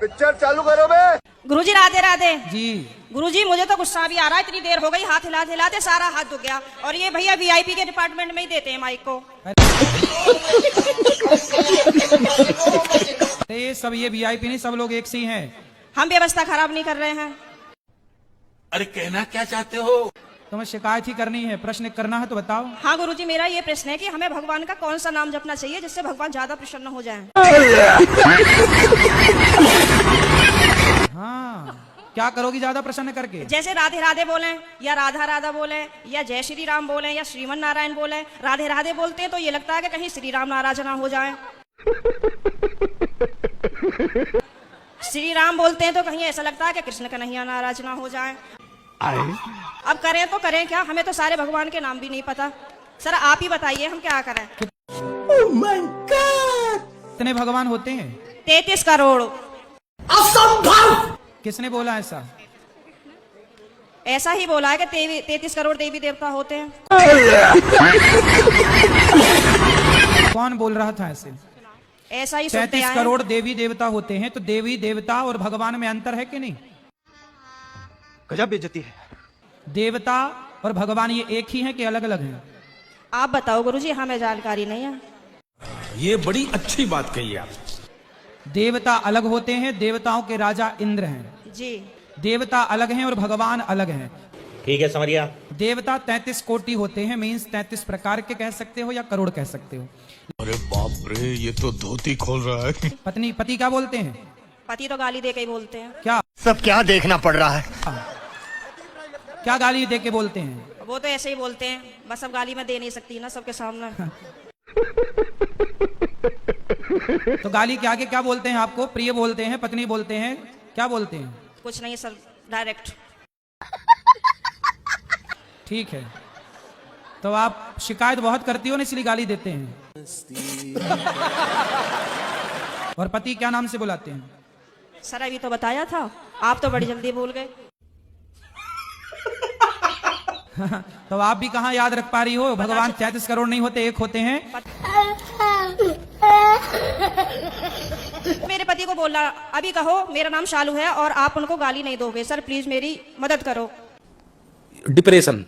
Picture चालू करो बे। जी। गुरुजी मुझे तो गुस्सा भी आ रहा है, इतनी देर हो गई, हाथ हिलाते हिलाते सारा हाथ दुख गया। और ये भैया वीआईपी के डिपार्टमेंट में ही देते हैं माइक को। ये सब ये वीआईपी नहीं, सब लोग एक से ही हैं। हम व्यवस्था खराब नहीं कर रहे हैं। अरे कहना क्या चाहते हो? तुम्हें शिकायत ही करनी है, प्रश्न करना है तो बताओ। हाँ गुरुजी, मेरा ये प्रश्न है कि हमें भगवान का कौन सा नाम जपना चाहिए जिससे भगवान ज्यादा प्रसन्न हो जाएं? हाँ, क्या करोगी ज्यादा प्रसन्न करके? जैसे राधे राधे बोले या राधा राधा बोले या जय श्री राम बोले या श्रीमन नारायण बोले। राधे राधे बोलते हैं तो ये लगता है कि कहीं श्री राम नाराज ना हो जाए। श्री राम बोलते हैं तो कहीं ऐसा लगता है कि कृष्ण कन्हैया नाराज ना हो जाए। अब करें तो करें क्या, हमें तो सारे भगवान के नाम भी नहीं पता। सर आप ही बताइए हम क्या करें? Oh my God! कितने भगवान होते हैं? 33 करोड़। असंभव! किसने बोला ऐसा? ऐसा ही बोला है कि 33 करोड़ देवी देवता होते हैं। कौन बोल रहा था ऐसे? ऐसा ही सुनते 33 आए हैं। करोड़ देवी देवता होते हैं, तो देवी देवता और भगवान में अंतर है कि नहीं? गजब बेइज्जती है। देवता और भगवान ये एक ही हैं कि अलग अलग हैं? आप बताओ गुरुजी, हमें जानकारी नहीं है। ये बड़ी अच्छी बात कही आप। देवता अलग होते हैं, देवताओं के राजा इंद्र हैं। जी। देवता अलग हैं और भगवान अलग हैं। ठीक है, समझ गया। देवता 33 कोटि होते हैं, मीन्स 33 प्रकार के कह सकते हो या करोड़ कह सकते हो। अरे बाप रे, ये तो धोती खोल रहा है। पति क्या बोलते हैं? पति तो गाली दे के ही बोलते हैं। क्या सब क्या देखना पड़ रहा है? क्या गाली दे के बोलते हैं? वो तो ऐसे ही बोलते हैं, बस अब गाली मैं दे नहीं सकती ना सबके सामने। तो गाली के आगे क्या बोलते हैं आपको? प्रिय बोलते हैं, पत्नी बोलते हैं, क्या बोलते हैं? कुछ नहीं सर, डायरेक्ट। ठीक है, तो आप शिकायत बहुत करती हो ना, इसलिए गाली देते हैं। और पति क्या नाम से बुलाते हैं? सर अभी तो बताया था, आप तो बड़ी जल्दी भूल गए। तो आप भी कहाँ याद रख पा रही हो? भगवान 33 करोड़ नहीं होते, एक होते हैं। मेरे पति को बोलना अभी कहो मेरा नाम शालू है और आप उनको गाली नहीं दोगे। सर प्लीज मेरी मदद करो। डिप्रेशन।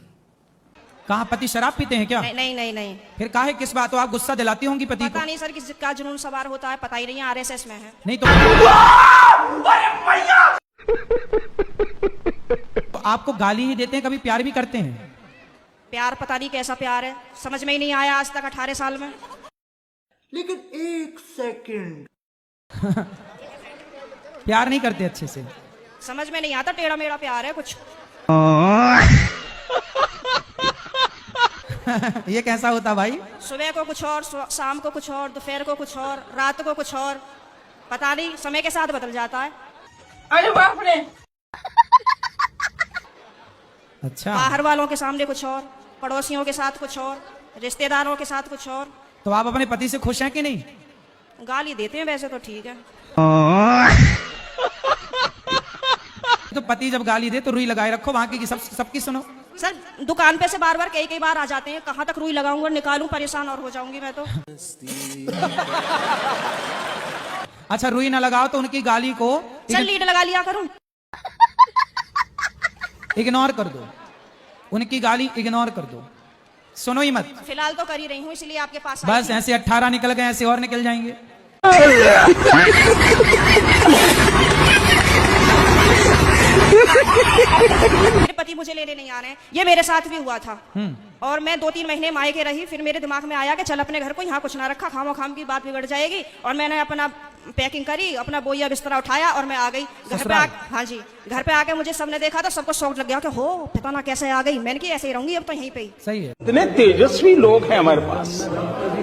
कहाँ पति शराब पीते हैं क्या? नहीं नहीं नहीं नहीं। फिर काहे किस बात? तो आप गुस्सा दिलाती होंगी पति को। पता नहीं सर किसका जुनून सवार होता है, पता ही नहीं है, आरएसएस में है। नहीं तो आपको गाली ही देते हैं, कभी प्यार भी करते हैं? प्यार पता नहीं कैसा प्यार है, समझ में ही नहीं आया आज तक 18 साल में। लेकिन एक सेकंड। प्यार नहीं करते अच्छे से? समझ में नहीं आता, टेढ़ा मेढ़ा प्यार है कुछ। ये कैसा होता भाई? सुबह को कुछ और, शाम को कुछ और, दोपहर को कुछ और, रात को कुछ और, पता नहीं समय के साथ बदल जाता है। अरे बाप रे। अच्छा, बाहर वालों के सामने कुछ और, पड़ोसियों के साथ कुछ और, रिश्तेदारों के साथ कुछ और। तो आप अपने पति से खुश हैं कि नहीं? गाली देते हैं वैसे तो ठीक है। तो पति जब गाली दे तो रुई लगाए रखो, वहां की सबकी सुनो। सर दुकान पे से बार बार कई बार आ जाते हैं, कहाँ तक रुई लगाऊंगा, निकालूं, परेशान और हो जाऊंगी मैं तो। अच्छा, रुई ना लगाओ तो उनकी गाली को सर लीड लगा लिया करूं? इग्नोर कर दो, उनकी गाली इग्नोर कर दो, सुनो ही मत। फिलहाल तो कर ही रही हूँ, इसलिए आपके पास आई बस थी। ऐसे 18 निकल गए, ऐसे और निकल जाएंगे। मेरे पति मुझे लेने नहीं आ रहे हैं, ये मेरे साथ भी हुआ था। और मैं 2-3 महीने मायके रही, फिर मेरे दिमाग में आया कि चल अपने घर को यहाँ कुछ ना रखा, खामो खाम की बात बिगड़ जाएगी। और मैंने अपना पैकिंग करी, अपना बोइया बिस्तरा उठाया और मैं आ गई घर पे। हाँ जी, घर पे आके मुझे सबने देखा तो सबको शौक लग गया कि हो पता ना कैसे आ गई। मैंने कि ऐसे ही रहूंगी अब तो यहीं पे ही। सही है। कितने तेजस्वी लोग हैं हमारे पास,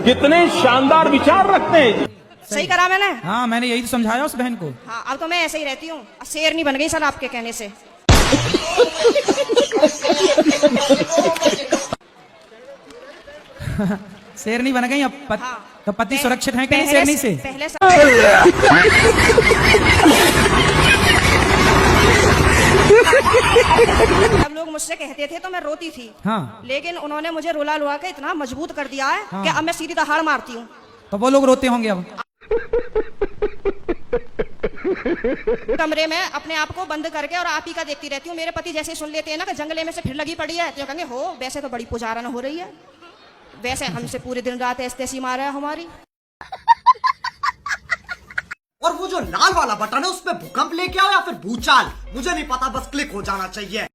कितने शानदार विचार रखते हैं। सही करा मैंने? हाँ, मैंने यही तो समझाया उस बहन को। हाँ, अब तो मैं ऐसे ही रहती हूँ, शेर नहीं बन गई सर आपके कहने से। शेरनी बन गई अब हाँ। तो पति सुरक्षित है कि नहीं शेरनी से? पहले जब लोग मुझसे कहते थे तो मैं रोती थी। हाँ। लेकिन उन्होंने मुझे रुला लुआ के इतना मजबूत कर दिया है हाँ। कि अब मैं सीधी दहाड़ मारती हूँ। तो वो लोग रोते होंगे अब। कमरे में अपने आप को बंद करके और आप ही का देखती रहती हूँ। मेरे पति जैसे सुन लेते हैं ना कि जंगले में से फिर लगी पड़ी है, तो कहेंगे हो वैसे तो बड़ी पुजारन हो रही है, वैसे हमसे पूरे दिन रात ऐसी मारा है हमारी। और वो जो लाल वाला बटन है उस पे भूकंप लेके आओ या फिर भूचाल, मुझे नहीं पता, बस क्लिक हो जाना चाहिए।